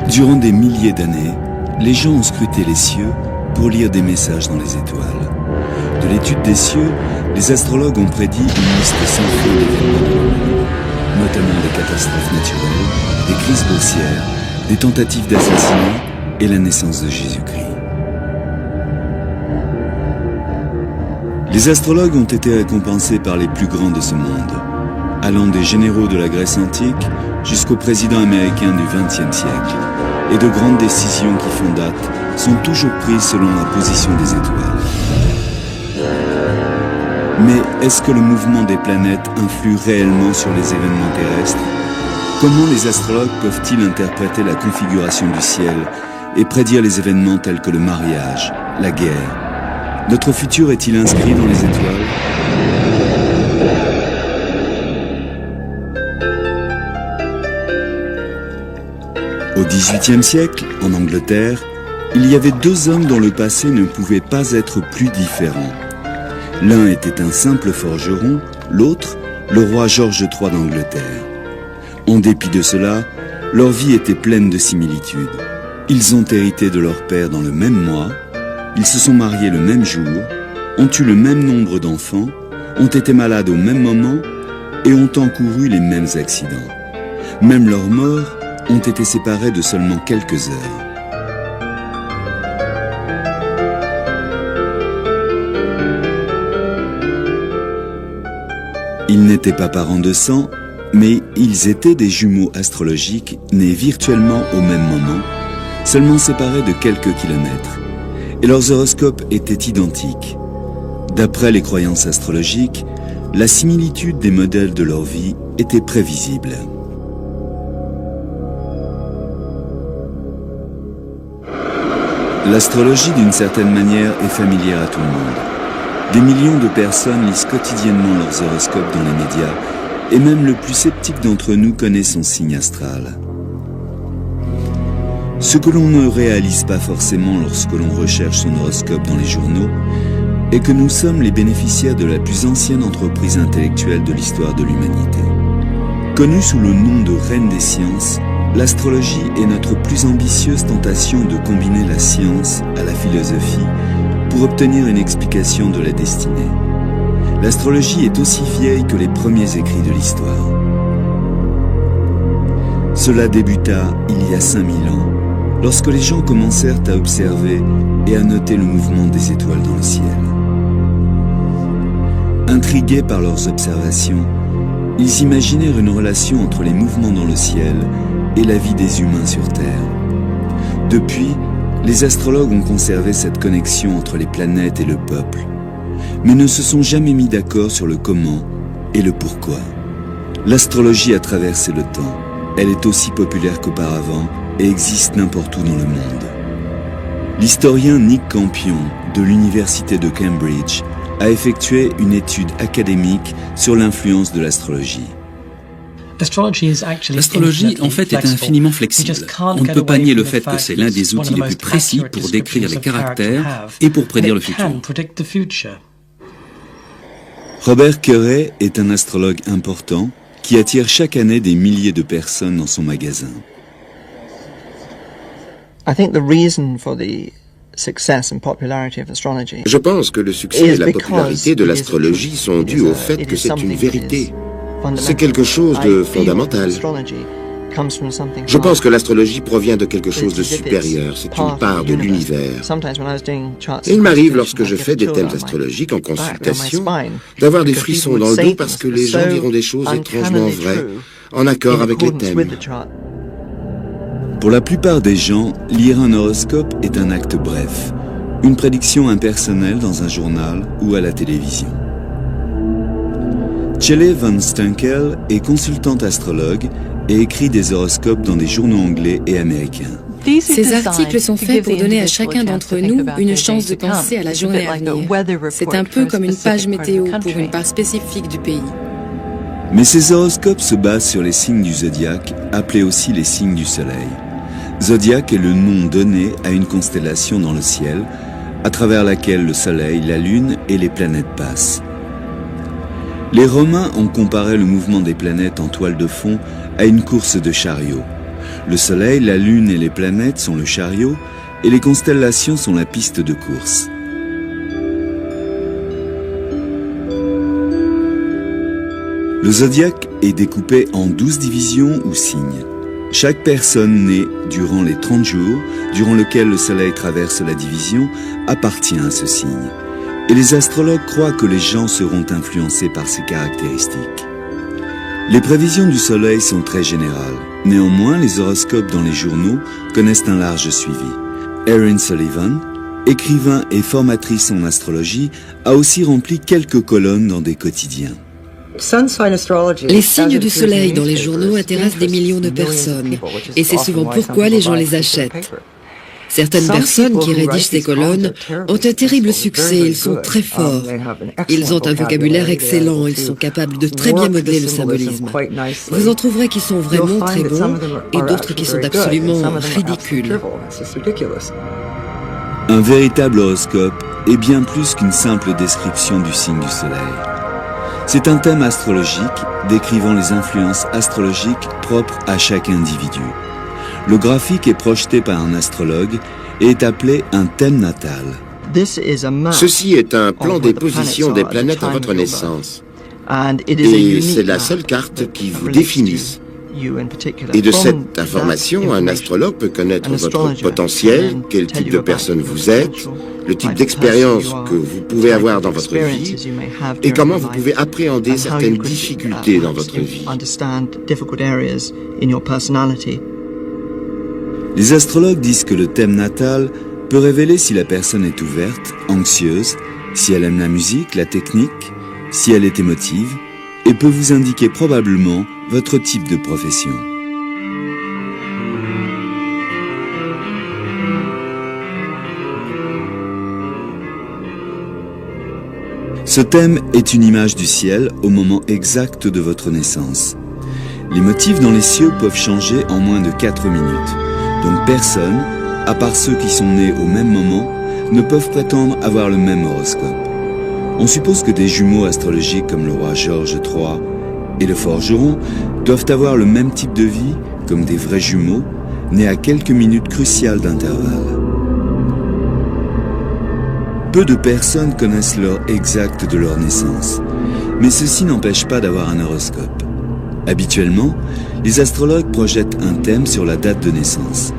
Durant des milliers d'années, les gens ont scruté les cieux pour lire des messages dans les étoiles. De l'étude des cieux, les astrologues ont prédit une liste sans fin d'événements, notamment des catastrophes naturelles, des crises boursières, des tentatives d'assassinat et la naissance de Jésus-Christ. Les astrologues ont été récompensés par les plus grands de ce monde, allant des généraux de la Grèce antique jusqu'au président américain du XXe siècle. Et de grandes décisions qui font date sont toujours prises selon la position des étoiles. Mais est-ce que le mouvement des planètes influe réellement sur les événements terrestres? Comment les astrologues peuvent-ils interpréter la configuration du ciel et prédire les événements tels que le mariage, la guerre? Notre futur est-il inscrit dans les étoiles? Au XVIIIe siècle, en Angleterre, il y avait deux hommes dont le passé ne pouvait pas être plus différent. L'un était un simple forgeron, l'autre, le roi George III d'Angleterre. En dépit de cela, leur vie était pleine de similitudes. Ils ont hérité de leur père dans le même mois, ils se sont mariés le même jour, ont eu le même nombre d'enfants, ont été malades au même moment et ont encouru les mêmes accidents. Même leurs morts ont été séparés de seulement quelques heures. Ils n'étaient pas parents de sang, mais ils étaient des jumeaux astrologiques nés virtuellement au même moment, seulement séparés de quelques kilomètres, et leurs horoscopes étaient identiques. D'après les croyances astrologiques, la similitude des modèles de leur vie était prévisible. L'astrologie, d'une certaine manière, est familière à tout le monde. Des millions de personnes lisent quotidiennement leurs horoscopes dans les médias, et même le plus sceptique d'entre nous connaît son signe astral. Ce que l'on ne réalise pas forcément lorsque l'on recherche son horoscope dans les journaux est que nous sommes les bénéficiaires de la plus ancienne entreprise intellectuelle de l'histoire de l'humanité. Connue sous le nom de reine des sciences, l'astrologie est notre plus ambitieuse tentation de combiner la science à la philosophie pour obtenir une explication de la destinée. L'astrologie est aussi vieille que les premiers écrits de l'histoire. Cela débuta il y a 5000 ans, lorsque les gens commencèrent à observer et à noter le mouvement des étoiles dans le ciel. Intrigués par leurs observations, ils imaginèrent une relation entre les mouvements dans le ciel et la vie des humains sur Terre. Depuis, les astrologues ont conservé cette connexion entre les planètes et le peuple, mais ne se sont jamais mis d'accord sur le comment et le pourquoi. L'astrologie a traversé le temps. Elle est aussi populaire qu'auparavant et existe n'importe où dans le monde. L'historien Nick Campion de l'université de Cambridge a effectué une étude académique sur l'influence de l'astrologie. L'astrologie, en fait, est infiniment flexible. On ne peut pas nier le fait que c'est l'un des outils les plus précis pour décrire les caractères et pour prédire le futur. Robert Curray est un astrologue important qui attire chaque année des milliers de personnes dans son magasin. Je pense que le succès et la popularité de l'astrologie sont dus au fait que c'est une vérité. C'est quelque chose de fondamental. Je pense que l'astrologie provient de quelque chose de supérieur, c'est une part de l'univers. Et il m'arrive, lorsque je fais des thèmes astrologiques en consultation, d'avoir des frissons dans le dos parce que les gens diront des choses étrangement vraies, en accord avec les thèmes. Pour la plupart des gens, lire un horoscope est un acte bref, une prédiction impersonnelle dans un journal ou à la télévision. Shelley Van Stunkel est consultante astrologue et écrit des horoscopes dans des journaux anglais et américains. Ces articles sont faits pour donner à chacun d'entre nous une chance de penser à la journée à venir. C'est un peu comme une page météo pour une part spécifique du pays. Mais ces horoscopes se basent sur les signes du zodiaque, appelés aussi les signes du soleil. Zodiaque est le nom donné à une constellation dans le ciel, à travers laquelle le soleil, la lune et les planètes passent. Les Romains ont comparé le mouvement des planètes en toile de fond à une course de chariot. Le soleil, la lune et les planètes sont le chariot et les constellations sont la piste de course. Le zodiaque est découpé en 12 divisions ou signes. Chaque personne née durant les 30 jours, durant lesquels le soleil traverse la division, appartient à ce signe. Et les astrologues croient que les gens seront influencés par ces caractéristiques. Les prévisions du soleil sont très générales. Néanmoins, les horoscopes dans les journaux connaissent un large suivi. Erin Sullivan, écrivain et formatrice en astrologie, a aussi rempli quelques colonnes dans des quotidiens. Les signes du soleil dans les journaux intéressent des millions de personnes, et c'est souvent pourquoi les gens les achètent. Certaines personnes qui rédigent ces colonnes ont un terrible succès, ils sont très forts. Ils ont un vocabulaire excellent, ils sont capables de très bien modeler le symbolisme. Vous en trouverez qui sont vraiment très bons et d'autres qui sont absolument ridicules. Un véritable horoscope est bien plus qu'une simple description du signe du soleil. C'est un thème astrologique décrivant les influences astrologiques propres à chaque individu. Le graphique est projeté par un astrologue et est appelé un thème natal. Ceci est un plan des positions des planètes à votre naissance. Et c'est la seule carte qui vous définit. Et de cette information, un astrologue peut connaître votre potentiel, quel type de personne vous êtes, le type d'expérience que vous pouvez avoir dans votre vie et comment vous pouvez appréhender certaines difficultés dans votre vie. Les astrologues disent que le thème natal peut révéler si la personne est ouverte, anxieuse, si elle aime la musique, la technique, si elle est émotive, et peut vous indiquer probablement votre type de profession. Ce thème est une image du ciel au moment exact de votre naissance. Les motifs dans les cieux peuvent changer en moins de 4 minutes. Donc personne, à part ceux qui sont nés au même moment, ne peuvent prétendre avoir le même horoscope. On suppose que des jumeaux astrologiques comme le roi George III et le forgeron doivent avoir le même type de vie comme des vrais jumeaux, nés à quelques minutes cruciales d'intervalle. Peu de personnes connaissent l'heure exacte de leur naissance, mais ceci n'empêche pas d'avoir un horoscope. Habituellement, les astrologues projettent un thème sur la date de naissance.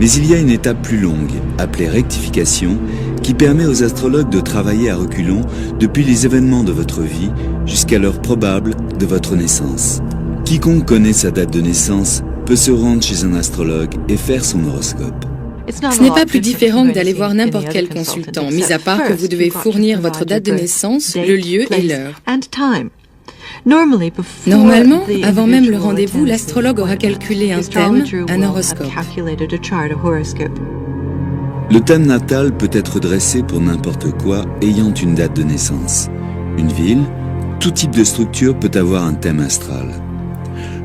Mais il y a une étape plus longue, appelée rectification, qui permet aux astrologues de travailler à reculons depuis les événements de votre vie jusqu'à l'heure probable de votre naissance. Quiconque connaît sa date de naissance peut se rendre chez un astrologue et faire son horoscope. Ce n'est pas plus différent que d'aller voir n'importe quel consultant, mis à part que vous devez fournir votre date de naissance, le lieu et l'heure. Normalement, avant même le rendez-vous, l'astrologue aura calculé un thème, un horoscope. Le thème natal peut être dressé pour n'importe quoi ayant une date de naissance. Une ville, tout type de structure peut avoir un thème astral.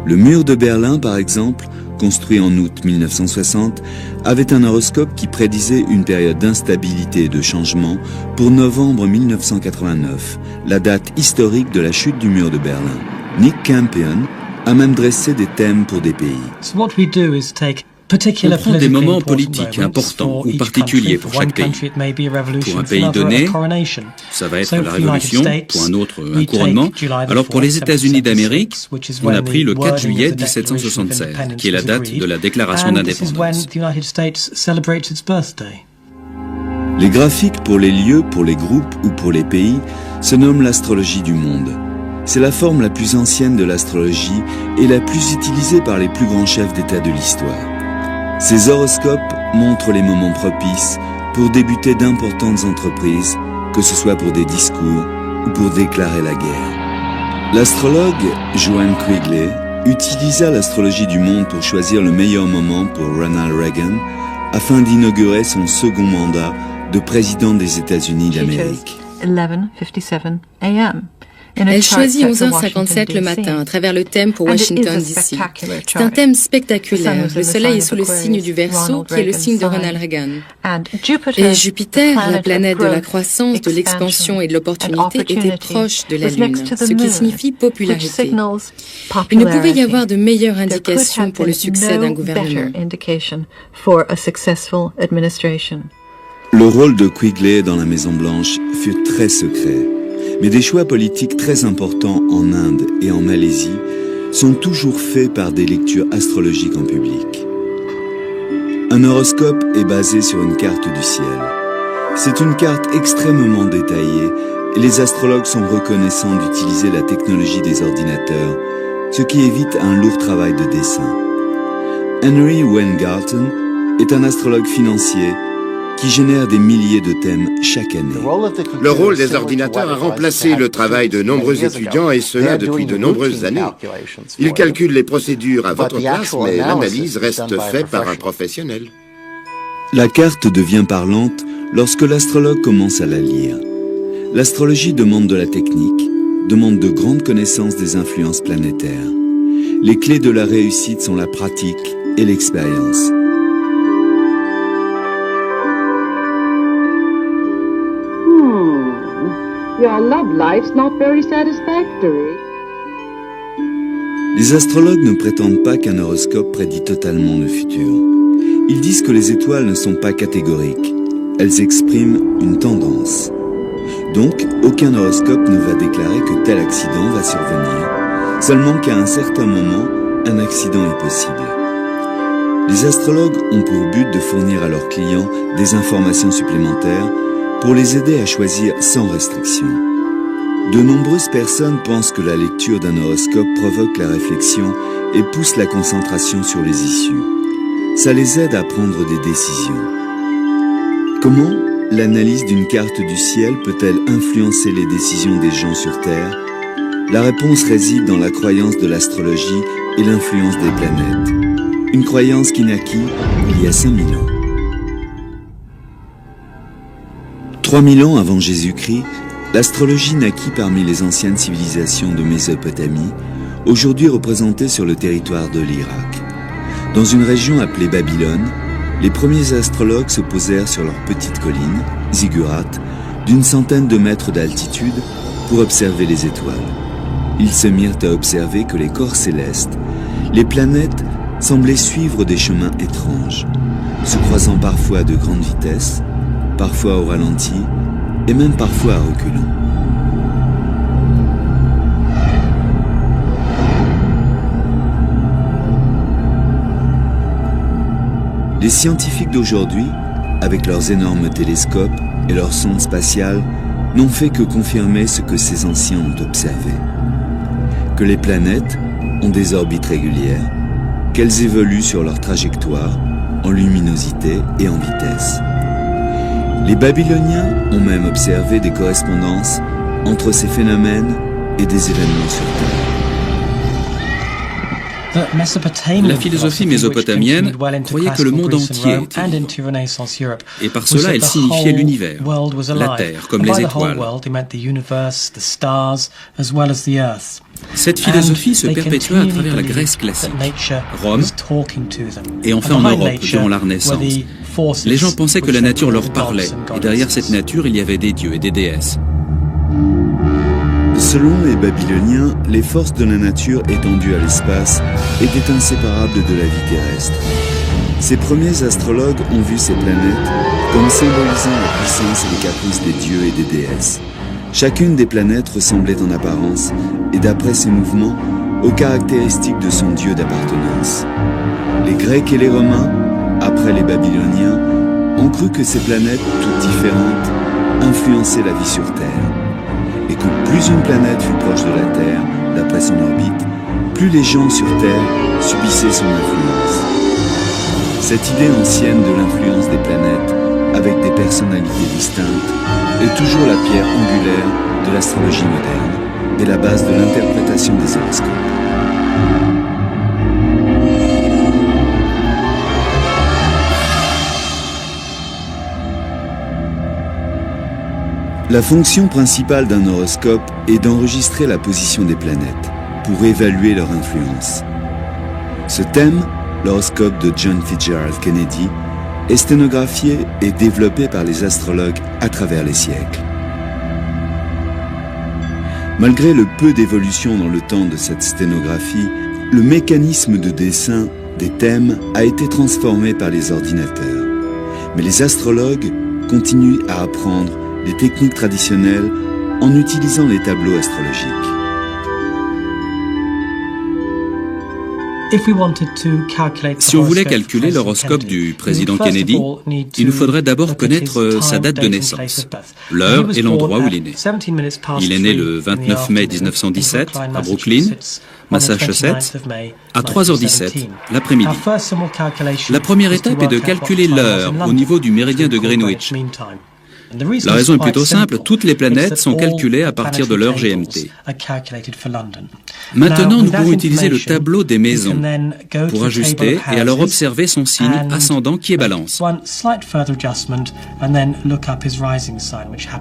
Le mur de Berlin, par exemple, construit en août 1960, avait un horoscope qui prédisait une période d'instabilité et de changement pour novembre 1989, la date historique de la chute du mur de Berlin. Nick Campion a même dressé des thèmes pour des pays. On prend des moments politiques importants ou particuliers pour chaque pays. Pour un pays donné, ça va être la Révolution, pour un autre, un couronnement. Alors pour les États-Unis d'Amérique, on a pris le 4 juillet 1776, qui est la date de la déclaration d'indépendance. Les graphiques pour les lieux, pour les groupes ou pour les pays se nomment l'astrologie du monde. C'est la forme la plus ancienne de l'astrologie et la plus utilisée par les plus grands chefs d'État de l'histoire. Ces horoscopes montrent les moments propices pour débuter d'importantes entreprises, que ce soit pour des discours ou pour déclarer la guerre. L'astrologue Joan Quigley utilisa l'astrologie du monde pour choisir le meilleur moment pour Ronald Reagan afin d'inaugurer son second mandat de président des États-Unis d'Amérique. Elle choisit 11h57 le matin à travers le thème pour Washington, D.C. C'est un thème spectaculaire. Le soleil est sous le signe du Verseau, qui est le signe de Ronald Reagan. Et Jupiter, la planète de la croissance, de l'expansion et de l'opportunité, était proche de la Lune, ce qui signifie popularité. Il ne pouvait y avoir de meilleure indication pour le succès d'un gouvernement. Le rôle de Quigley dans la Maison-Blanche fut très secret. Mais des choix politiques très importants en Inde et en Malaisie sont toujours faits par des lectures astrologiques en public. Un horoscope est basé sur une carte du ciel. C'est une carte extrêmement détaillée et les astrologues sont reconnaissants d'utiliser la technologie des ordinateurs, ce qui évite un lourd travail de dessin. Henry Weingarten est un astrologue financier qui génère des milliers de thèmes chaque année. Le rôle des ordinateurs a remplacé le travail de nombreux étudiants, et cela depuis de nombreuses années. Ils calculent les procédures à votre place, mais l'analyse reste faite par un professionnel. La carte devient parlante lorsque l'astrologue commence à la lire. L'astrologie demande de la technique, demande de grandes connaissances des influences planétaires. Les clés de la réussite sont la pratique et l'expérience. Your love life's not very satisfactory. Les astrologues ne prétendent pas qu'un horoscope prédit totalement le futur. Ils disent que les étoiles ne sont pas catégoriques. Elles expriment une tendance. Donc, aucun horoscope ne va déclarer que tel accident va survenir, seulement qu'à un certain moment, un accident est possible. Les astrologues ont pour but de fournir à leurs clients des informations supplémentaires pour les aider à choisir sans restriction. De nombreuses personnes pensent que la lecture d'un horoscope provoque la réflexion et pousse la concentration sur les issues. Ça les aide à prendre des décisions. Comment l'analyse d'une carte du ciel peut-elle influencer les décisions des gens sur Terre? La réponse réside dans la croyance de l'astrologie et l'influence des planètes. Une croyance qui naquit il y a 5000 ans. 3000 ans avant Jésus-Christ, l'astrologie naquit parmi les anciennes civilisations de Mésopotamie, aujourd'hui représentées sur le territoire de l'Irak. Dans une région appelée Babylone, les premiers astrologues se posèrent sur leur petite colline, Ziggurat, d'une centaine de mètres d'altitude pour observer les étoiles. Ils se mirent à observer que les corps célestes, les planètes, semblaient suivre des chemins étranges, se croisant parfois à de grandes vitesses, parfois au ralenti, et même parfois à reculons. Les scientifiques d'aujourd'hui, avec leurs énormes télescopes et leurs sondes spatiales, n'ont fait que confirmer ce que ces anciens ont observé. Que les planètes ont des orbites régulières, qu'elles évoluent sur leur trajectoire, en luminosité et en vitesse. Les Babyloniens ont même observé des correspondances entre ces phénomènes et des événements sur Terre. La philosophie mésopotamienne croyait que le monde entier était vivant. Et par cela, elle signifiait l'univers, la Terre, comme les étoiles. Cette philosophie se perpétua à travers la Grèce classique, Rome, et enfin en Europe, durant la Renaissance. Les gens pensaient que la nature leur parlait, et derrière cette nature, il y avait des dieux et des déesses. Selon les Babyloniens, les forces de la nature étendues à l'espace étaient inséparables de la vie terrestre. Ces premiers astrologues ont vu ces planètes comme symbolisant la puissance et les caprices des dieux et des déesses. Chacune des planètes ressemblait en apparence, et d'après ses mouvements, aux caractéristiques de son dieu d'appartenance. Les Grecs et les Romains, après les Babyloniens, ont cru que ces planètes, toutes différentes, influençaient la vie sur Terre. Et que plus une planète fut proche de la Terre, d'après son orbite, plus les gens sur Terre subissaient son influence. Cette idée ancienne de l'influence des planètes, avec des personnalités distinctes, est toujours la pierre angulaire de l'astrologie moderne et la base de l'interprétation des horoscopes. La fonction principale d'un horoscope est d'enregistrer la position des planètes pour évaluer leur influence. Ce thème, l'horoscope de John Fitzgerald Kennedy, est sténographié et développé par les astrologues à travers les siècles. Malgré le peu d'évolution dans le temps de cette sténographie, le mécanisme de dessin des thèmes a été transformé par les ordinateurs. Mais les astrologues continuent à apprendre les techniques traditionnelles en utilisant les tableaux astrologiques. Si on voulait calculer l'horoscope du président Kennedy, il nous faudrait d'abord connaître sa date de naissance, l'heure et l'endroit où il est né. Il est né le 29 mai 1917 à Brooklyn, Massachusetts, à 3h17 l'après-midi. La première étape est de calculer l'heure au niveau du méridien de Greenwich. La raison est plutôt simple, toutes les planètes sont calculées à partir de l'heure GMT. Maintenant, nous pouvons utiliser le tableau des maisons pour ajuster et alors observer son signe ascendant qui est Balance.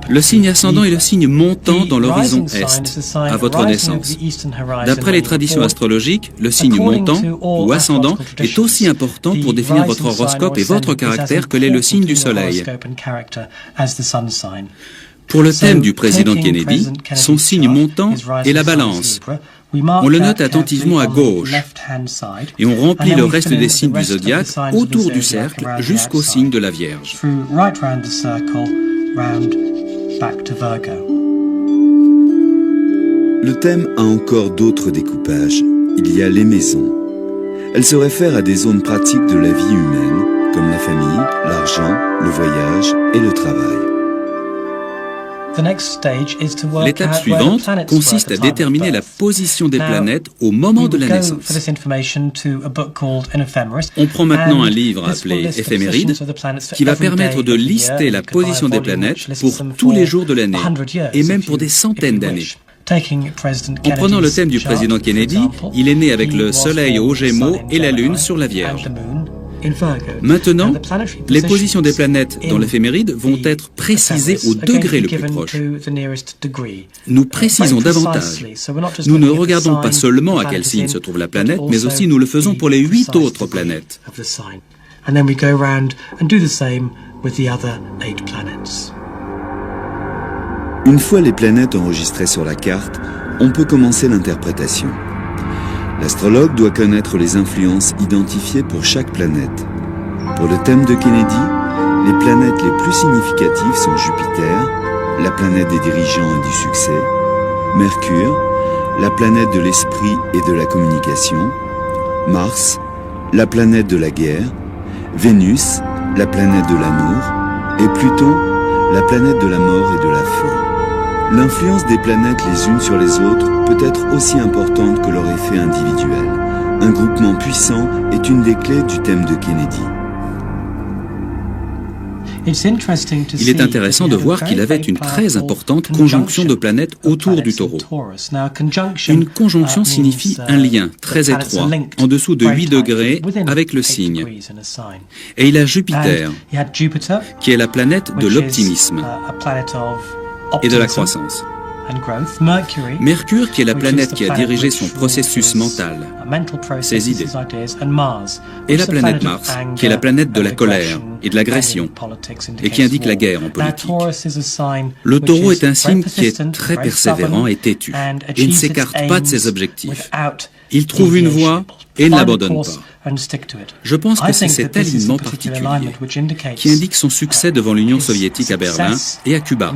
Le signe ascendant est le signe montant dans l'horizon Est, à votre naissance. D'après les traditions astrologiques, le signe montant ou ascendant est aussi important pour définir votre horoscope et votre caractère que l'est le signe du Soleil. Pour le thème du président Kennedy, son signe montant est la Balance. On le note attentivement à gauche et on remplit le reste des signes du zodiaque autour du cercle jusqu'au signe de la Vierge. Le thème a encore d'autres découpages. Il y a les maisons. Elles se réfèrent à des zones pratiques de la vie humaine, comme la famille, l'argent, le voyage et le travail. L'étape suivante consiste à déterminer la position des planètes au moment de la naissance. On prend maintenant un livre appelé Éphéméride qui va permettre de lister la position des planètes pour tous les jours de l'année et même pour des centaines d'années. En prenant le thème du président Kennedy, il est né avec le Soleil aux Gémeaux et la Lune sur la Vierge. Maintenant, les positions des planètes dans l'éphéméride vont être précisées au degré le plus proche. Nous précisons davantage. Nous ne regardons pas seulement à quel signe se trouve la planète, mais aussi nous le faisons pour les 8 autres planètes. Une fois les planètes enregistrées sur la carte, on peut commencer l'interprétation. L'astrologue doit connaître les influences identifiées pour chaque planète. Pour le thème de Kennedy, les planètes les plus significatives sont Jupiter, la planète des dirigeants et du succès, Mercure, la planète de l'esprit et de la communication, Mars, la planète de la guerre, Vénus, la planète de l'amour, et Pluton, la planète de la mort et de la fin. L'influence des planètes les unes sur les autres peut être aussi importante que leur effet individuel. Un groupement puissant est une des clés du thème de Kennedy. Il est intéressant de voir qu'il avait une très importante conjonction de planètes autour du Taureau. Une conjonction signifie un lien très étroit, en dessous de 8 degrés, avec le signe. Et il a Jupiter, qui est la planète de l'optimisme et de la croissance. Mercure, qui est la planète qui a dirigé son processus mental, ses idées. Et la planète Mars, qui est la planète de la colère et de l'agression, et qui indique la guerre en politique. Le Taureau est un signe qui est très persévérant et têtu, et ne s'écarte pas de ses objectifs. Il trouve une voie et ne l'abandonne pas. Je pense que c'est cet alignement particulier qui indique son succès devant l'Union soviétique à Berlin et à Cuba.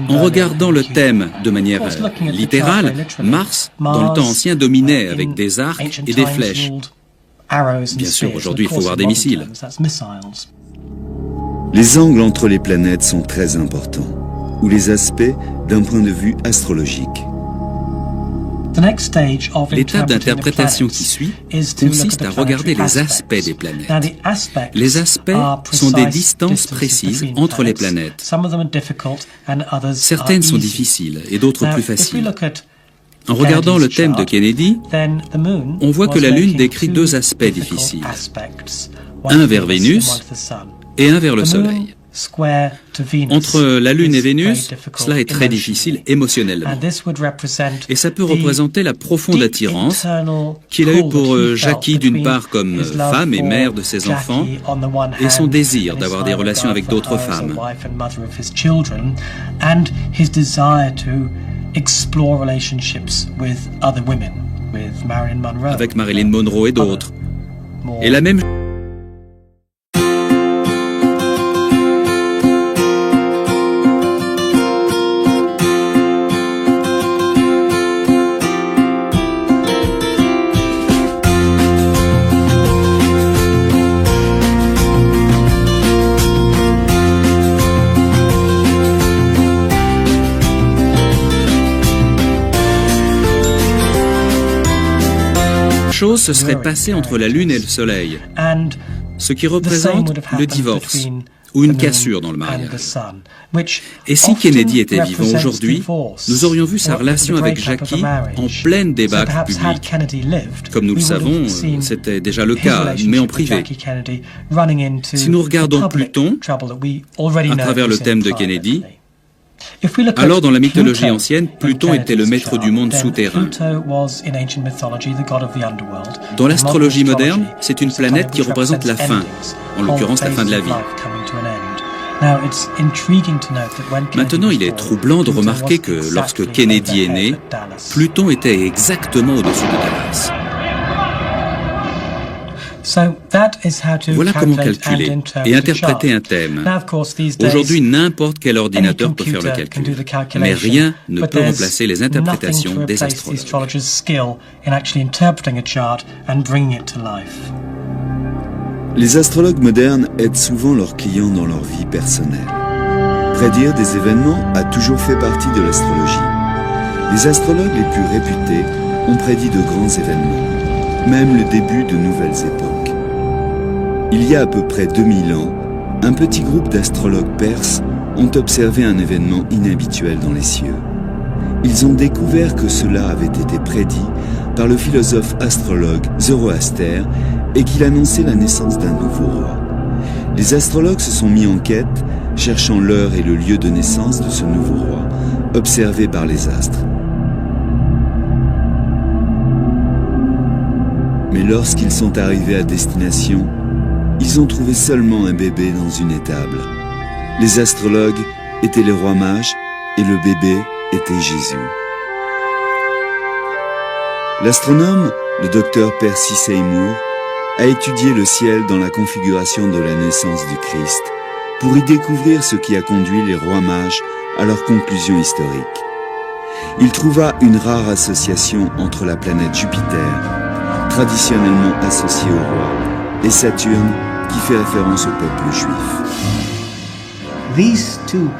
En regardant le thème de manière littérale, Mars, dans le temps ancien, dominait avec des arcs et des flèches. Bien sûr, aujourd'hui, il faut voir des missiles. Les angles entre les planètes sont très importants, ou les aspects d'un point de vue astrologique. L'étape d'interprétation qui suit consiste à regarder les aspects des planètes. Les aspects sont des distances précises entre les planètes. Certaines sont difficiles et d'autres plus faciles. En regardant le thème de Kennedy, on voit que la Lune décrit 2 aspects difficiles. Un vers Vénus et un vers le Soleil. Entre la Lune et Vénus, cela est très difficile émotionnellement. Et ça peut représenter la profonde attirance qu'il a eue pour Jackie d'une part comme femme et mère de ses enfants et son désir d'avoir des relations avec d'autres femmes. Avec Marilyn Monroe et d'autres. Et la même chose se serait passée entre la Lune et le Soleil, ce qui représente le divorce ou une cassure dans le mariage. Et si Kennedy était vivant aujourd'hui, nous aurions vu sa relation avec Jackie en pleine débâcle publique. Comme nous le savons, c'était déjà le cas, mais en privé. Si nous regardons Pluton, à travers le thème de Kennedy, alors, dans la mythologie ancienne, Pluton était le maître du monde souterrain. Dans l'astrologie moderne, c'est une planète qui représente la fin, en l'occurrence la fin de la vie. Maintenant, il est troublant de remarquer que lorsque Kennedy est né, Pluton était exactement au-dessus de Dallas. Voilà comment calculer et interpréter un thème. Aujourd'hui, n'importe quel ordinateur peut faire le calcul, mais rien ne peut remplacer les interprétations des astrologues. Les astrologues modernes aident souvent leurs clients dans leur vie personnelle. Prédire des événements a toujours fait partie de l'astrologie. Les astrologues les plus réputés ont prédit de grands événements, même le début de nouvelles époques. Il y a à peu près 2000 ans, un petit groupe d'astrologues perses ont observé un événement inhabituel dans les cieux. Ils ont découvert que cela avait été prédit par le philosophe astrologue Zoroaster et qu'il annonçait la naissance d'un nouveau roi. Les astrologues se sont mis en quête, cherchant l'heure et le lieu de naissance de ce nouveau roi, observé par les astres. Mais lorsqu'ils sont arrivés à destination, ils ont trouvé seulement un bébé dans une étable. Les astrologues étaient les rois mages et le bébé était Jésus. L'astronome, le docteur Percy Seymour, a étudié le ciel dans la configuration de la naissance du Christ pour y découvrir ce qui a conduit les rois mages à leur conclusion historique. Il trouva une rare association entre la planète Jupiter, traditionnellement associée au roi, et Saturne, qui fait référence au peuple juif.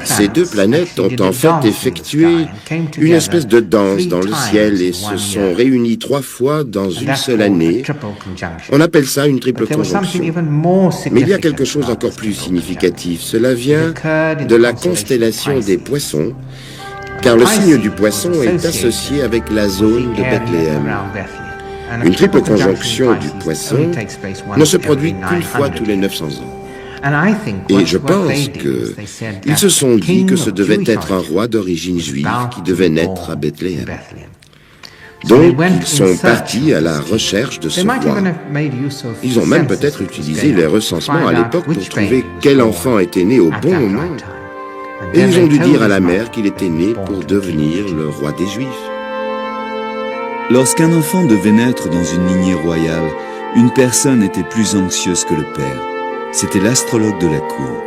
Ces deux planètes ont en fait effectué une espèce de danse dans le ciel et se sont réunies 3 fois dans une seule année. On appelle ça une triple conjonction. Mais il y a quelque chose d'encore plus significatif. Cela vient de la constellation des poissons, car le signe du poisson est associé avec la zone de Bethléem. Une triple conjonction du poisson ne se produit qu'une fois tous les 900 ans. Et je pense qu'ils se sont dit que ce devait être un roi d'origine juive qui devait naître à Bethléem. Donc, ils sont partis à la recherche de ce roi. Ils ont même peut-être utilisé les recensements à l'époque pour trouver quel enfant était né au bon moment. Et ils ont dû dire à la mère qu'il était né pour devenir le roi des Juifs. Lorsqu'un enfant devait naître dans une lignée royale, une personne était plus anxieuse que le père. C'était l'astrologue de la cour.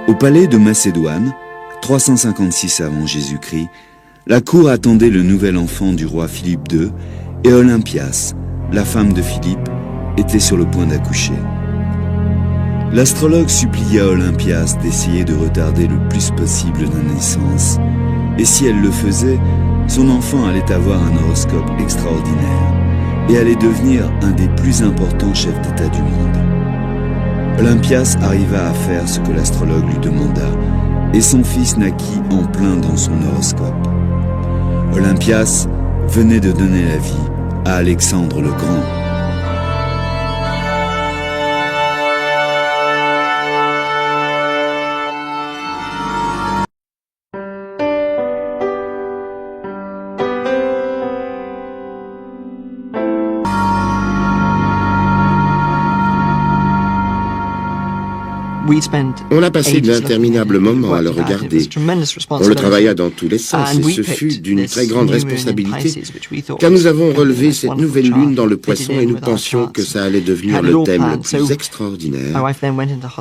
Au palais de Macédoine, 356 avant Jésus-Christ, la cour attendait le nouvel enfant du roi Philippe II et Olympias, la femme de Philippe, était sur le point d'accoucher. L'astrologue supplia Olympias d'essayer de retarder le plus possible la naissance, et si elle le faisait, son enfant allait avoir un horoscope extraordinaire et allait devenir un des plus importants chefs d'État du monde. Olympias arriva à faire ce que l'astrologue lui demanda, et son fils naquit en plein dans son horoscope. Olympias venait de donner la vie à Alexandre le Grand. On a passé d'interminables moments à le regarder. On le travailla dans tous les sens et ce fut d'une très grande responsabilité, car nous avons relevé cette nouvelle lune dans le poisson et nous pensions que ça allait devenir le thème le plus extraordinaire.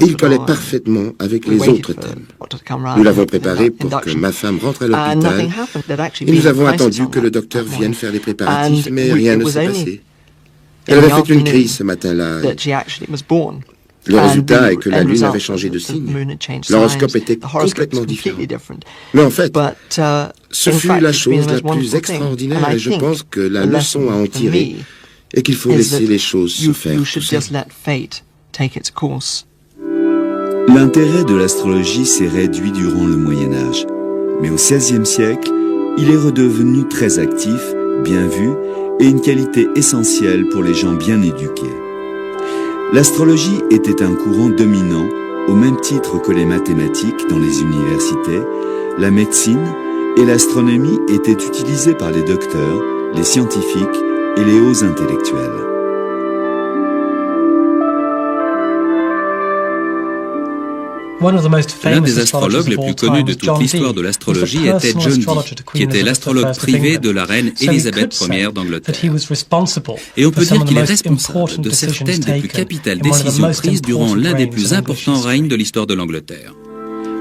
Et il collait parfaitement avec les autres thèmes. Nous l'avons préparé pour que ma femme rentre à l'hôpital et nous avons attendu que le docteur vienne faire les préparatifs, mais rien ne s'est passé. Elle avait fait une crise ce matin-là. Le résultat est que la Lune avait changé de signe. L'horoscope était complètement différent. Mais en fait, ce fut la chose la plus extraordinaire et je pense que la leçon à en tirer est qu'il faut laisser les choses se faire. L'intérêt de l'astrologie s'est réduit durant le Moyen-Âge, mais au XVIe siècle, il est redevenu très actif, bien vu et une qualité essentielle pour les gens bien éduqués. L'astrologie était un courant dominant, au même titre que les mathématiques dans les universités, la médecine et l'astronomie étaient utilisées par les docteurs, les scientifiques et les hauts intellectuels. L'un des astrologues les plus connus de toute l'histoire de l'astrologie était John Dee, qui était l'astrologue privé de la reine Élisabeth Ier d'Angleterre. Et on peut dire qu'il est responsable de certaines des plus capitales décisions prises durant l'un des plus importants règnes de l'histoire de l'Angleterre.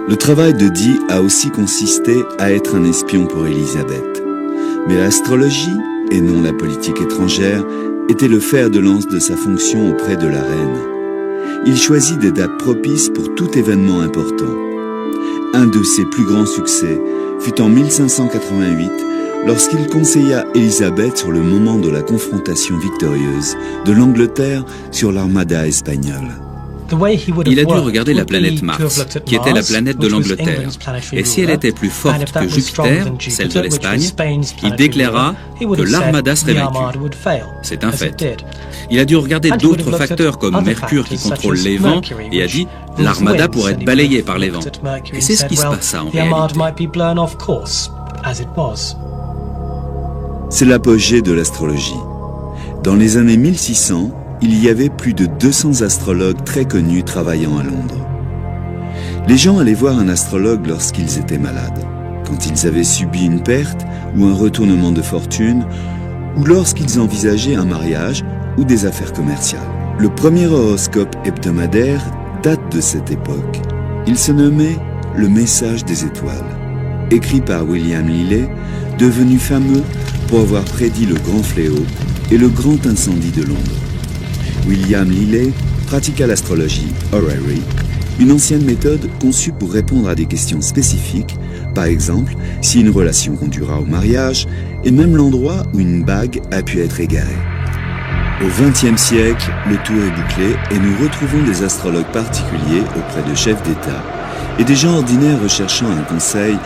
Le travail de Dee a aussi consisté à être un espion pour Élisabeth. Mais l'astrologie, et non la politique étrangère, était le fer de lance de sa fonction auprès de la reine. Il choisit des dates propices pour tout événement important. Un de ses plus grands succès fut en 1588, lorsqu'il conseilla Élisabeth sur le moment de la confrontation victorieuse de l'Angleterre sur l'armada espagnole. Il a dû regarder la planète Mars, qui était la planète de l'Angleterre. Et si elle était plus forte que Jupiter, celle de l'Espagne, il déclara que l'armada serait vaincue. C'est un fait. Il a dû regarder d'autres facteurs comme Mercure qui contrôle les vents et a dit « l'armada pourrait être balayée par les vents ». Et c'est ce qui se passa en réalité. C'est l'apogée de l'astrologie. Dans les années 1600, il y avait plus de 200 astrologues très connus travaillant à Londres. Les gens allaient voir un astrologue lorsqu'ils étaient malades, quand ils avaient subi une perte ou un retournement de fortune, ou lorsqu'ils envisageaient un mariage ou des affaires commerciales. Le premier horoscope hebdomadaire date de cette époque. Il se nommait « Le message des étoiles », écrit par William Lilly, devenu fameux pour avoir prédit le grand fléau et le grand incendie de Londres. William Lilly pratiqua l'astrologie, horary, une ancienne méthode conçue pour répondre à des questions spécifiques, par exemple si une relation conduira au mariage, et même l'endroit où une bague a pu être égarée. Au XXe siècle, le tour est bouclé et nous retrouvons des astrologues particuliers auprès de chefs d'État et des gens ordinaires recherchant un conseil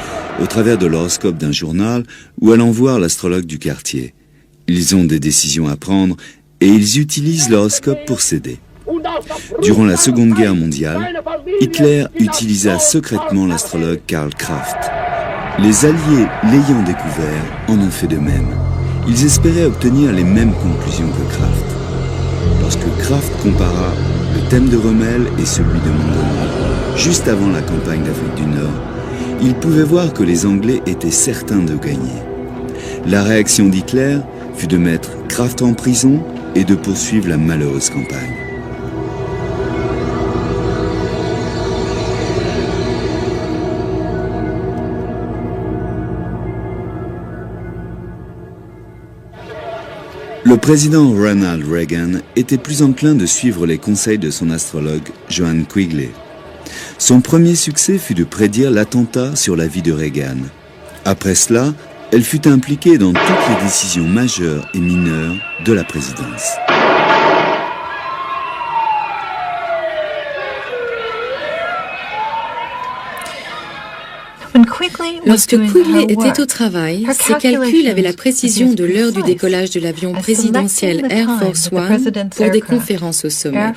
au travers de l'horoscope d'un journal ou allant voir l'astrologue du quartier. Ils ont des décisions à prendre et ils utilisent l'horoscope pour s'aider. Durant la Seconde Guerre mondiale, Hitler utilisa secrètement l'astrologue Karl Kraft. Les Alliés, l'ayant découvert, en ont fait de même. Ils espéraient obtenir les mêmes conclusions que Kraft. Lorsque Kraft compara le thème de Rommel et celui de Montgomery, juste avant la campagne d'Afrique du Nord, il pouvait voir que les Anglais étaient certains de gagner. La réaction d'Hitler fut de mettre Kraft en prison et de poursuivre la malheureuse campagne. Le président Ronald Reagan était plus enclin de suivre les conseils de son astrologue Johann Quigley. Son premier succès fut de prédire l'attentat sur la vie de Reagan. Après cela, elle fut impliquée dans toutes les décisions majeures et mineures de la présidence. Lorsque Quigley était au travail, ses calculs avaient la précision de l'heure du décollage de l'avion présidentiel Air Force One pour des conférences au sommet.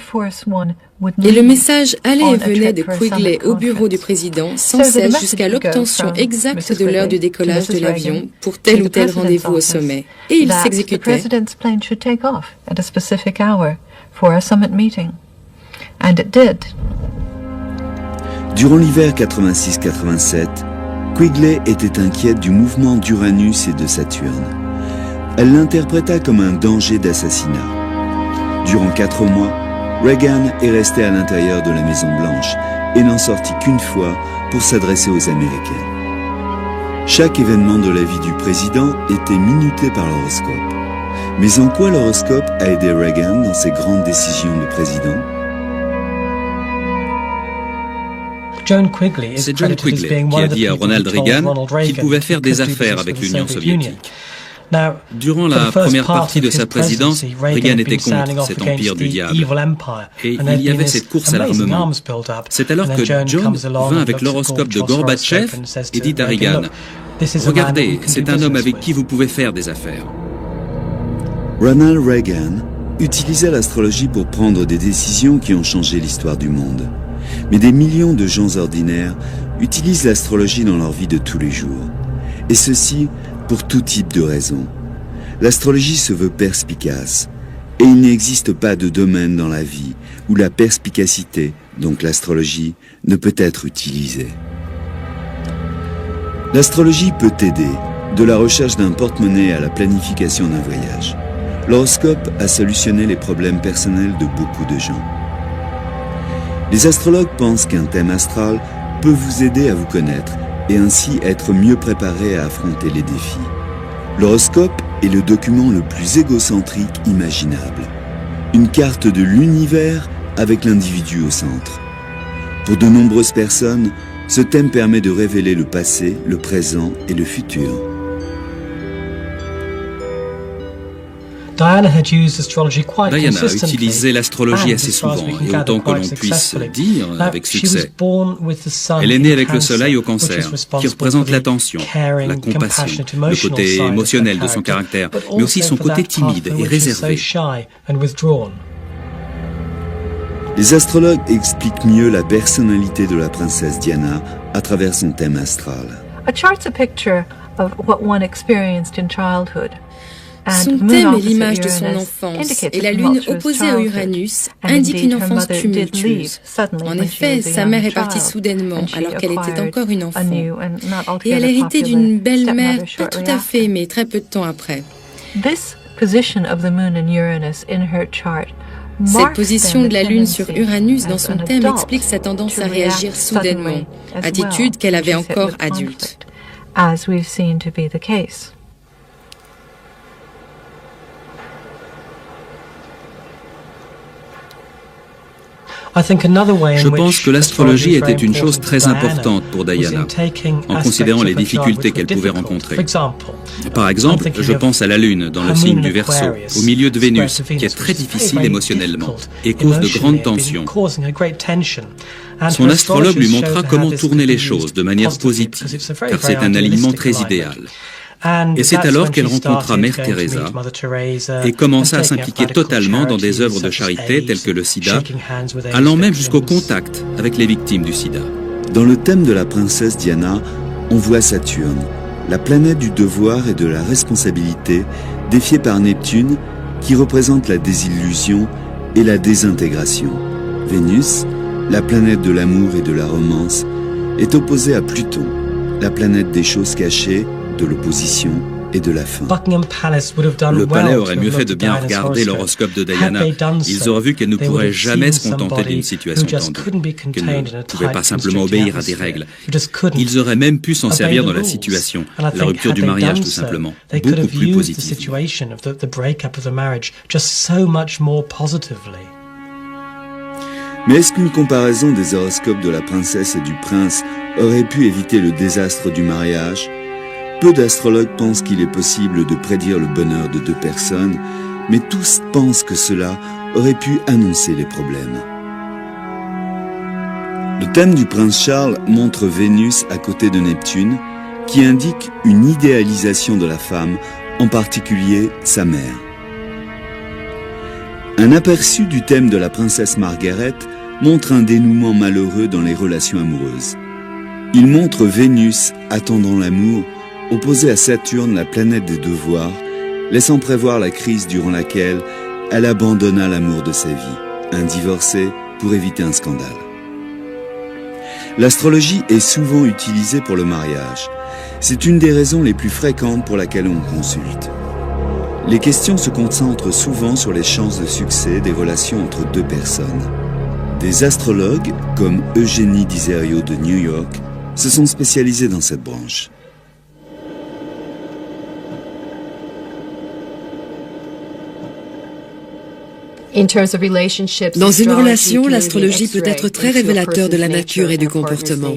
Et le message allait et venait de Quigley au bureau du président sans cesse jusqu'à l'obtention exacte de l'heure du décollage de l'avion pour tel ou tel rendez-vous au sommet. Et il s'exécutait. Durant l'hiver 86-87, Quigley était inquiète du mouvement d'Uranus et de Saturne. Elle l'interpréta comme un danger d'assassinat. Durant 4 mois, Reagan est resté à l'intérieur de la Maison-Blanche et n'en sortit qu'une fois pour s'adresser aux Américains. Chaque événement de la vie du président était minuté par l'horoscope. Mais en quoi l'horoscope a aidé Reagan dans ses grandes décisions de président? C'est John Quigley qui a dit à Ronald Reagan qu'il pouvait faire des affaires avec l'Union soviétique. Durant la première partie de sa présidence, Reagan était contre cet empire du diable. Et il y avait cette course à l'armement. C'est alors que John vint avec l'horoscope de Gorbatchev et dit à Reagan « Regardez, c'est un homme avec qui vous pouvez faire des affaires. » Ronald Reagan utilisa l'astrologie pour prendre des décisions qui ont changé l'histoire du monde. Mais des millions de gens ordinaires utilisent l'astrologie dans leur vie de tous les jours. Et ceci pour tout type de raisons. L'astrologie se veut perspicace. Et il n'existe pas de domaine dans la vie où la perspicacité, donc l'astrologie, ne peut être utilisée. L'astrologie peut aider, de la recherche d'un porte-monnaie à la planification d'un voyage. L'horoscope a solutionné les problèmes personnels de beaucoup de gens. Les astrologues pensent qu'un thème astral peut vous aider à vous connaître et ainsi être mieux préparé à affronter les défis. L'horoscope est le document le plus égocentrique imaginable. Une carte de l'univers avec l'individu au centre. Pour de nombreuses personnes, ce thème permet de révéler le passé, le présent et le futur. Diana a utilisé l'astrologie assez souvent, et autant que l'on puisse dire avec succès. Elle est née avec le soleil au Cancer, qui représente l'attention, la compassion, le côté émotionnel de son caractère, mais aussi son côté timide et réservé. Les astrologues expliquent mieux la personnalité de la princesse Diana à travers son thème astral. Son thème est l'image de son enfance, et la lune opposée à Uranus indique une enfance tumultueuse. En effet, sa mère est partie soudainement, alors qu'elle était encore une enfant. Et elle héritait d'une belle-mère, pas tout à fait, mais très peu de temps après. Cette position de la lune sur Uranus dans son thème explique sa tendance à réagir soudainement, attitude qu'elle avait encore adulte. Je pense que l'astrologie était une chose très importante pour Diana, en considérant les difficultés qu'elle pouvait rencontrer. Par exemple, je pense à la Lune dans le signe du Verseau, au milieu de Vénus, qui est très difficile émotionnellement et cause de grandes tensions. Son astrologue lui montra comment tourner les choses de manière positive, car c'est un alignement très idéal. Et c'est alors qu'elle rencontra Mère Teresa et commença à s'impliquer totalement dans des œuvres de charité telles que le sida, allant même jusqu'au contact avec les victimes du sida. Dans le thème de la princesse Diana, on voit Saturne, la planète du devoir et de la responsabilité, défiée par Neptune, qui représente la désillusion et la désintégration. Vénus, la planète de l'amour et de la romance, est opposée à Pluton, la planète des choses cachées, de l'opposition et de la fin. Le palais aurait mieux fait de bien regarder l'horoscope de Diana. Ils auraient vu qu'elle ne pourrait jamais se contenter d'une situation tendue, qu'elle ne pouvait pas simplement obéir à des règles. Ils auraient même pu s'en servir dans la situation, la rupture du mariage tout simplement, beaucoup plus positivement. Mais est-ce qu'une comparaison des horoscopes de la princesse et du prince aurait pu éviter le désastre du mariage ? Peu d'astrologues pensent qu'il est possible de prédire le bonheur de deux personnes, mais tous pensent que cela aurait pu annoncer les problèmes. Le thème du prince Charles montre Vénus à côté de Neptune, qui indique une idéalisation de la femme, en particulier sa mère. Un aperçu du thème de la princesse Margaret montre un dénouement malheureux dans les relations amoureuses. Il montre Vénus attendant l'amour, opposée à Saturne, la planète des devoirs, laissant prévoir la crise durant laquelle elle abandonna l'amour de sa vie, un divorcé pour éviter un scandale. L'astrologie est souvent utilisée pour le mariage. C'est une des raisons les plus fréquentes pour laquelle on consulte. Les questions se concentrent souvent sur les chances de succès des relations entre deux personnes. Des astrologues, comme Eugénie Diserio de New York, se sont spécialisés dans cette branche. Dans une relation, l'astrologie peut être très révélateur de la nature et du comportement.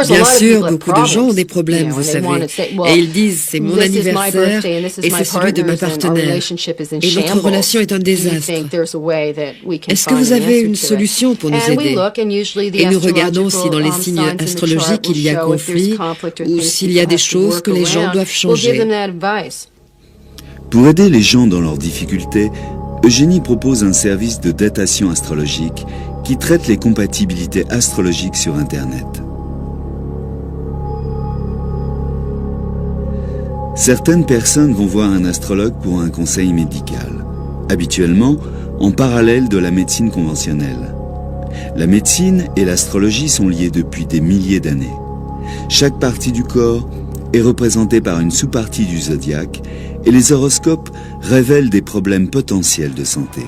Bien sûr, beaucoup de gens ont des problèmes, vous savez, et ils disent « c'est mon anniversaire et c'est celui de ma partenaire, et notre relation est un désastre. Est-ce que vous avez une solution pour nous aider ?» Et nous regardons si dans les signes astrologiques il y a conflit ou s'il y a des choses que les gens doivent changer. Pour aider les gens dans leurs difficultés, Eugénie propose un service de datation astrologique qui traite les compatibilités astrologiques sur Internet. Certaines personnes vont voir un astrologue pour un conseil médical, habituellement en parallèle de la médecine conventionnelle. La médecine et l'astrologie sont liées depuis des milliers d'années. Chaque partie du corps est représentée par une sous-partie du zodiaque et les horoscopes révèlent des problèmes potentiels de santé.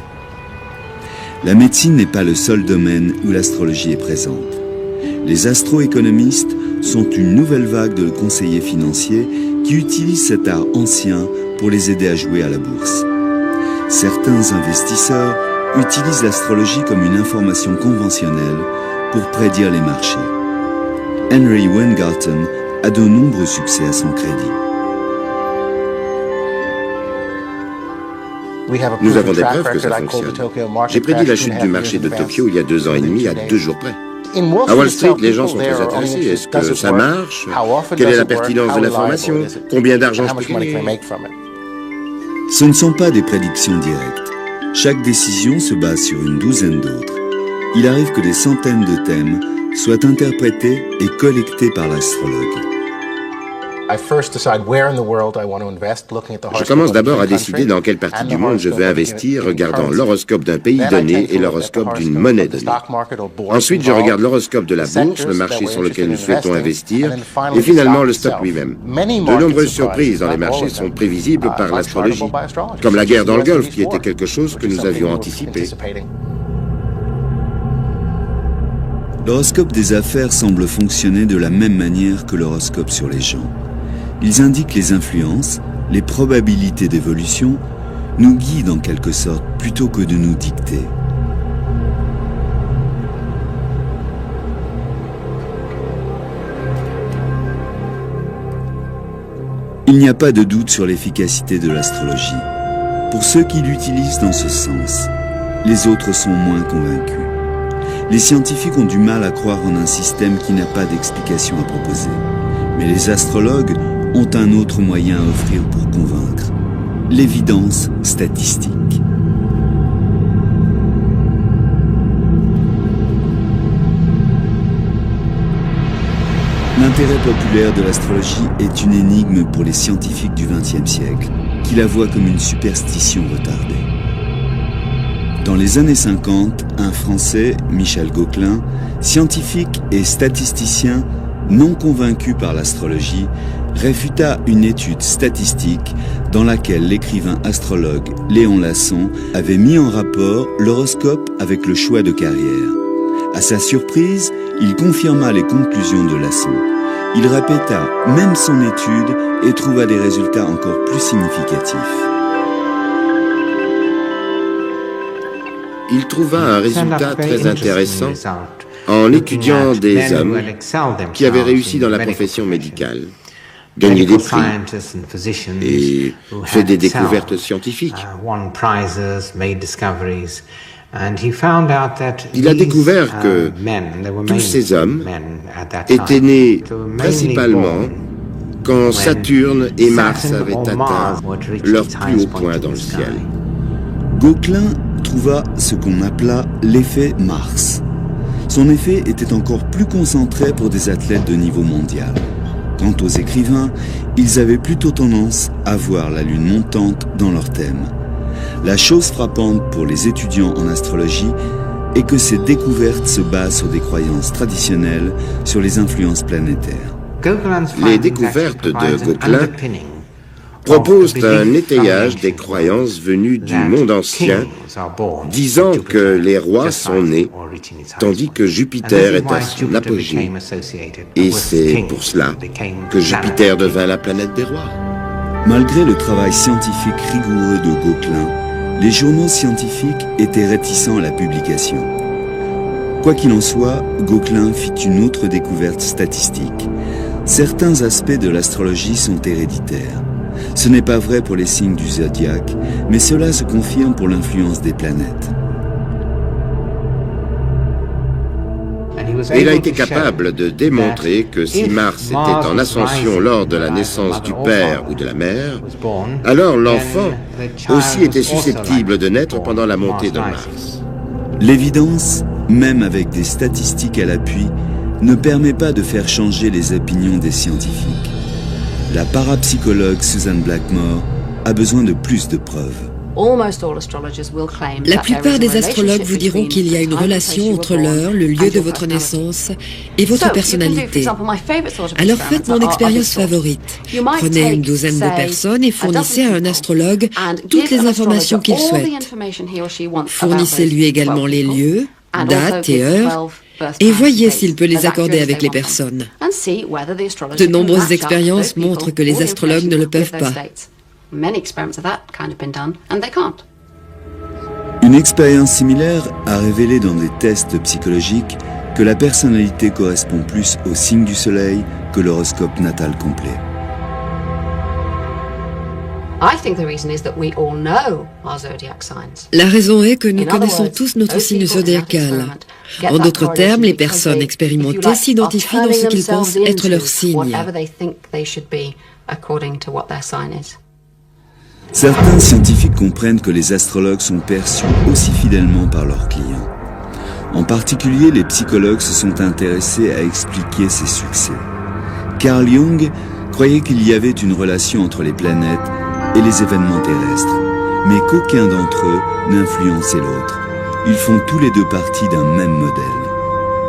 La médecine n'est pas le seul domaine où l'astrologie est présente. Les astroéconomistes sont une nouvelle vague de conseillers financiers qui utilisent cet art ancien pour les aider à jouer à la bourse. Certains investisseurs utilisent l'astrologie comme une information conventionnelle pour prédire les marchés. Henry Weingarten a de nombreux succès à son crédit. Nous avons des preuves que ça fonctionne. J'ai prédit la chute du marché de Tokyo il y a 2 ans et demi, à 2 jours près. À Wall Street, les gens sont très intéressés. Est-ce que ça marche? Quelle est la pertinence de l'information? Combien d'argent je peux gagner? Ce ne sont pas des prédictions directes. Chaque décision se base sur une douzaine d'autres. Il arrive que des centaines de thèmes soient interprétés et collectés par l'astrologue. Je commence d'abord à décider dans quelle partie du monde je veux investir, regardant l'horoscope d'un pays donné et l'horoscope d'une monnaie donnée. Ensuite, je regarde l'horoscope de la bourse, le marché sur lequel nous souhaitons investir, et finalement le stock lui-même. De nombreuses surprises dans les marchés sont prévisibles par l'astrologie, comme la guerre dans le Golfe, qui était quelque chose que nous avions anticipé. L'horoscope des affaires semble fonctionner de la même manière que l'horoscope sur les gens. Ils indiquent les influences, les probabilités d'évolution, nous guident en quelque sorte plutôt que de nous dicter. Il n'y a pas de doute sur l'efficacité de l'astrologie. Pour ceux qui l'utilisent dans ce sens, les autres sont moins convaincus. Les scientifiques ont du mal à croire en un système qui n'a pas d'explication à proposer. Mais les astrologues ont un autre moyen à offrir pour convaincre, l'évidence statistique. L'intérêt populaire de l'astrologie est une énigme pour les scientifiques du XXe siècle, qui la voient comme une superstition retardée. Dans les années 50, un Français, Michel Gauquelin, scientifique et statisticien non convaincu par l'astrologie, réfuta une étude statistique dans laquelle l'écrivain astrologue Léon Lasson avait mis en rapport l'horoscope avec le choix de carrière. À sa surprise, il confirma les conclusions de Lasson. Il répéta même son étude et trouva des résultats encore plus significatifs. Il trouva un résultat très intéressant en étudiant des hommes qui avaient réussi dans la profession médicale, gagné des prix et fait des découvertes scientifiques. Il a découvert que tous ces hommes étaient nés principalement quand Saturne et Mars avaient atteint leur plus haut point dans le ciel. Gauquelin trouva ce qu'on appela l'effet Mars. Son effet était encore plus concentré pour des athlètes de niveau mondial. Quant aux écrivains, ils avaient plutôt tendance à voir la lune montante dans leur thème. La chose frappante pour les étudiants en astrologie est que ces découvertes se basent sur des croyances traditionnelles sur les influences planétaires. Les découvertes de Gauquelin proposent un étayage des croyances venues du monde ancien, disant que les rois sont nés, tandis que Jupiter est à son apogée. Et c'est pour cela que Jupiter devint la planète des rois. Malgré le travail scientifique rigoureux de Gauquelin, les journaux scientifiques étaient réticents à la publication. Quoi qu'il en soit, Gauquelin fit une autre découverte statistique. Certains aspects de l'astrologie sont héréditaires. Ce n'est pas vrai pour les signes du zodiaque, mais cela se confirme pour l'influence des planètes. Il a été capable de démontrer que si Mars était en ascension lors de la naissance du père ou de la mère, alors l'enfant aussi était susceptible de naître pendant la montée de Mars. L'évidence, même avec des statistiques à l'appui, ne permet pas de faire changer les opinions des scientifiques. La parapsychologue Susan Blackmore a besoin de plus de preuves. La plupart des astrologues vous diront qu'il y a une relation entre l'heure, le lieu de votre naissance et votre personnalité. Alors faites mon expérience favorite. Prenez une douzaine de personnes et fournissez à un astrologue toutes les informations qu'il souhaite. Fournissez-lui également les lieux, dates et heures, et voyez s'il peut les accorder avec les personnes. De nombreuses expériences montrent que les astrologues ne le peuvent pas. Une expérience similaire a révélé dans des tests psychologiques que la personnalité correspond plus au signe du soleil que l'horoscope natal complet. La raison est que nous connaissons tous notre signe zodiacal. En d'autres termes, les personnes expérimentées s'identifient dans ce qu'ils pensent être leur signe. Certains scientifiques comprennent que les astrologues sont perçus aussi fidèlement par leurs clients. En particulier, les psychologues se sont intéressés à expliquer ces succès. Carl Jung croyait qu'il y avait une relation entre les planètes et les événements terrestres, mais qu'aucun d'entre eux n'influençait l'autre. Ils font tous les deux partie d'un même modèle.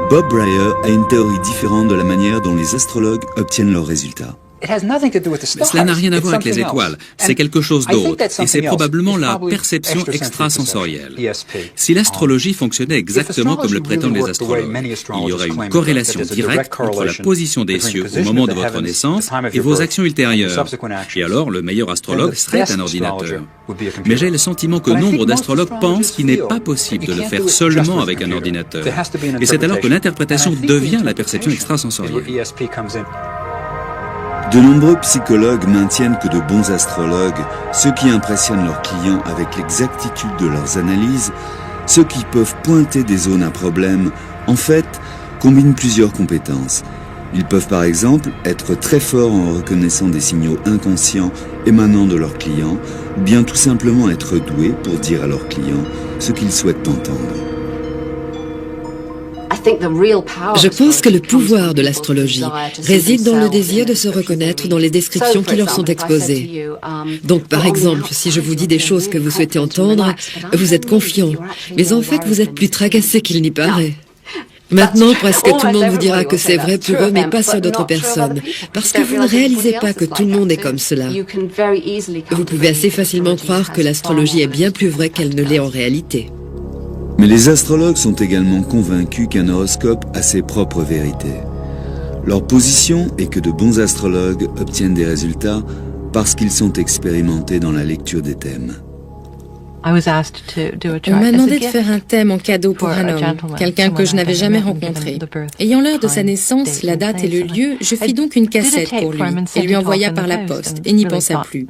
Bob Breyer a une théorie différente de la manière dont les astrologues obtiennent leurs résultats. Cela n'a rien à voir avec les étoiles, c'est quelque chose d'autre, et c'est probablement la perception extrasensorielle. Si l'astrologie fonctionnait exactement comme le prétendent les astrologues, il y aurait une corrélation directe entre la position des cieux au moment de votre naissance et vos actions ultérieures. Et alors, le meilleur astrologue serait un ordinateur. Mais j'ai le sentiment que nombre d'astrologues pensent qu'il n'est pas possible de le faire seulement avec un ordinateur. Et c'est alors que l'interprétation devient la perception extrasensorielle. De nombreux psychologues maintiennent que de bons astrologues, ceux qui impressionnent leurs clients avec l'exactitude de leurs analyses, ceux qui peuvent pointer des zones à problème, en fait, combinent plusieurs compétences. Ils peuvent par exemple être très forts en reconnaissant des signaux inconscients émanant de leurs clients, ou bien tout simplement être doués pour dire à leurs clients ce qu'ils souhaitent entendre. Je pense que le pouvoir de l'astrologie réside dans le désir de se reconnaître dans les descriptions qui leur sont exposées. Donc, par exemple, si je vous dis des choses que vous souhaitez entendre, vous êtes confiant, mais en fait, vous êtes plus tracassé qu'il n'y paraît. Maintenant, presque tout le monde vous dira que c'est vrai pour eux, mais pas sur d'autres personnes, parce que vous ne réalisez pas que tout le monde est comme cela. Vous pouvez assez facilement croire que l'astrologie est bien plus vraie qu'elle ne l'est en réalité. Mais les astrologues sont également convaincus qu'un horoscope a ses propres vérités. Leur position est que de bons astrologues obtiennent des résultats parce qu'ils sont expérimentés dans la lecture des thèmes. On m'a demandé de faire un thème en cadeau pour un homme, quelqu'un que je n'avais jamais rencontré. Ayant l'heure de sa naissance, la date et le lieu, je fis donc une cassette pour lui et lui envoya par la poste et n'y pensa plus.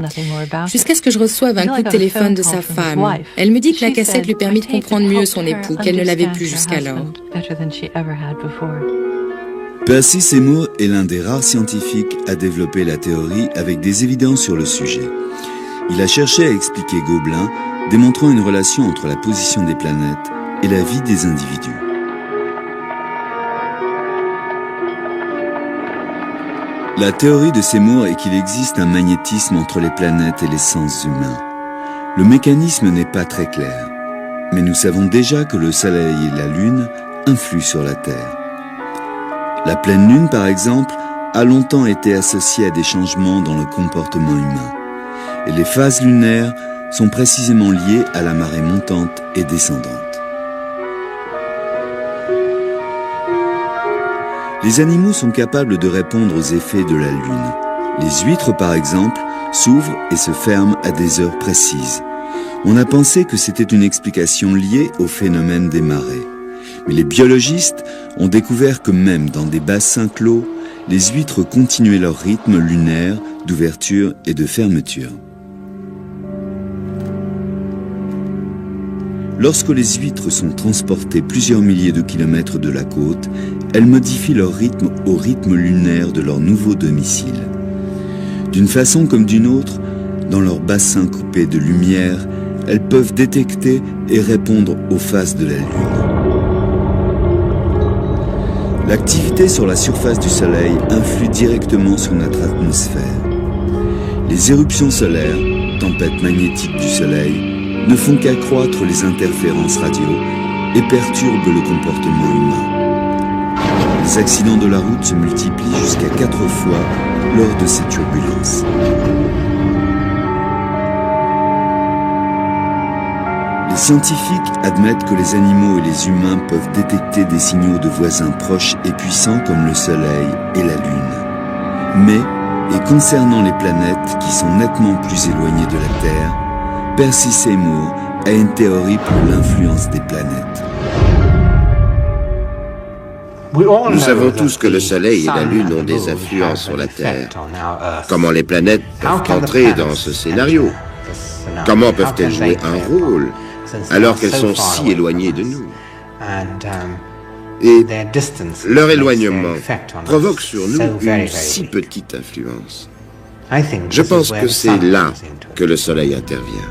Jusqu'à ce que je reçoive un coup de téléphone de sa femme. Elle me dit que la cassette lui permit de comprendre mieux son époux, qu'elle ne l'avait plus jusqu'alors. Percy Seymour est l'un des rares scientifiques à développer la théorie avec des évidences sur le sujet. Il a cherché à expliquer Gobelin, démontrant une relation entre la position des planètes et la vie des individus. La théorie de Seymour est qu'il existe un magnétisme entre les planètes et les sens humains. Le mécanisme n'est pas très clair. Mais nous savons déjà que le Soleil et la Lune influent sur la Terre. La pleine Lune, par exemple, a longtemps été associée à des changements dans le comportement humain. Et les phases lunaires sont précisément liées à la marée montante et descendante. Les animaux sont capables de répondre aux effets de la Lune. Les huîtres, par exemple, s'ouvrent et se ferment à des heures précises. On a pensé que c'était une explication liée au phénomène des marées. Mais les biologistes ont découvert que même dans des bassins clos, les huîtres continuaient leur rythme lunaire d'ouverture et de fermeture. Lorsque les huîtres sont transportées plusieurs milliers de kilomètres de la côte, elles modifient leur rythme au rythme lunaire de leur nouveau domicile. D'une façon comme d'une autre, dans leur bassin coupé de lumière, elles peuvent détecter et répondre aux phases de la Lune. L'activité sur la surface du Soleil influe directement sur notre atmosphère. Les éruptions solaires, tempêtes magnétiques du Soleil, ne font qu'accroître les interférences radio et perturbent le comportement humain. Les accidents de la route se multiplient jusqu'à 4 fois lors de ces turbulences. Les scientifiques admettent que les animaux et les humains peuvent détecter des signaux de voisins proches et puissants comme le Soleil et la Lune. Mais, et concernant les planètes qui sont nettement plus éloignées de la Terre, Percy Seymour a une théorie pour l'influence des planètes. Nous savons tous que le Soleil et la Lune ont des influences sur la Terre. Comment les planètes peuvent entrer dans ce scénario? Comment peuvent-elles jouer un rôle alors qu'elles sont si éloignées de nous? Et leur éloignement provoque sur nous une si petite influence. Je pense que c'est là que le Soleil intervient.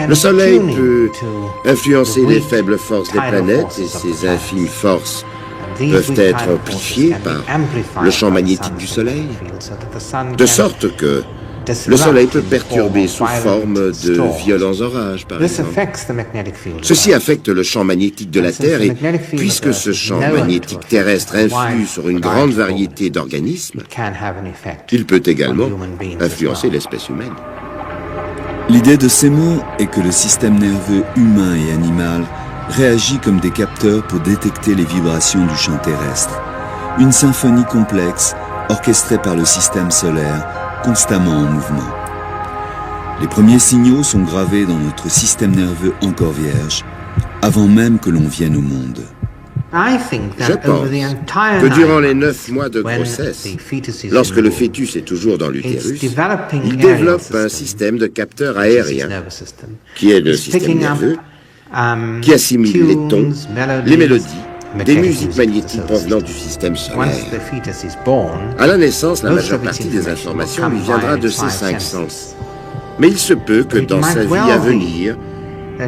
Le Soleil peut influencer les faibles forces des planètes et ces infimes forces peuvent être amplifiées par le champ magnétique du Soleil, de sorte que le Soleil peut perturber sous forme de violents orages, par exemple. Ceci affecte le champ magnétique de la Terre et, puisque ce champ magnétique terrestre influe sur une grande variété d'organismes, il peut également influencer l'espèce humaine. L'idée de Seymour est que le système nerveux humain et animal réagit comme des capteurs pour détecter les vibrations du champ terrestre. Une symphonie complexe, orchestrée par le système solaire, constamment en mouvement. Les premiers signaux sont gravés dans notre système nerveux encore vierge, avant même que l'on vienne au monde. Je pense que durant les 9 mois de grossesse, lorsque le fœtus est toujours dans l'utérus, il développe un système de capteurs aériens, qui est le système nerveux, qui assimile les tons, les mélodies, des musiques magnétiques provenant du système solaire. À la naissance, la majeure partie des informations lui viendra de ses 5 sens. Mais il se peut que dans sa vie à venir,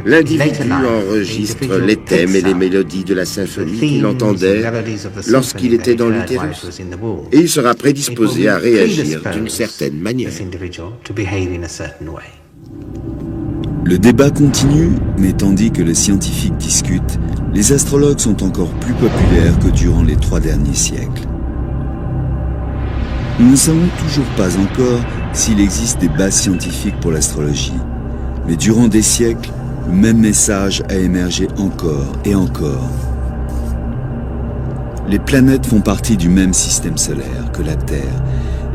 l'individu enregistre les thèmes et les mélodies de la symphonie qu'il entendait lorsqu'il était dans l'utérus. Et il sera prédisposé à réagir d'une certaine manière. Le débat continue, mais tandis que les scientifiques discutent, les astrologues sont encore plus populaires que durant les 3 derniers siècles. Nous ne savons toujours pas encore s'il existe des bases scientifiques pour l'astrologie, mais durant des siècles, le même message a émergé encore et encore. Les planètes font partie du même système solaire que la Terre,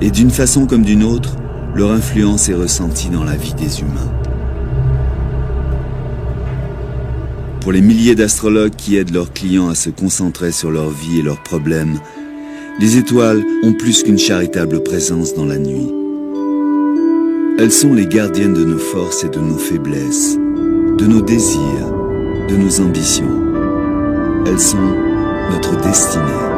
et d'une façon comme d'une autre, leur influence est ressentie dans la vie des humains. Pour les milliers d'astrologues qui aident leurs clients à se concentrer sur leur vie et leurs problèmes, les étoiles ont plus qu'une charitable présence dans la nuit. Elles sont les gardiennes de nos forces et de nos faiblesses, de nos désirs, de nos ambitions. Elles sont notre destinée.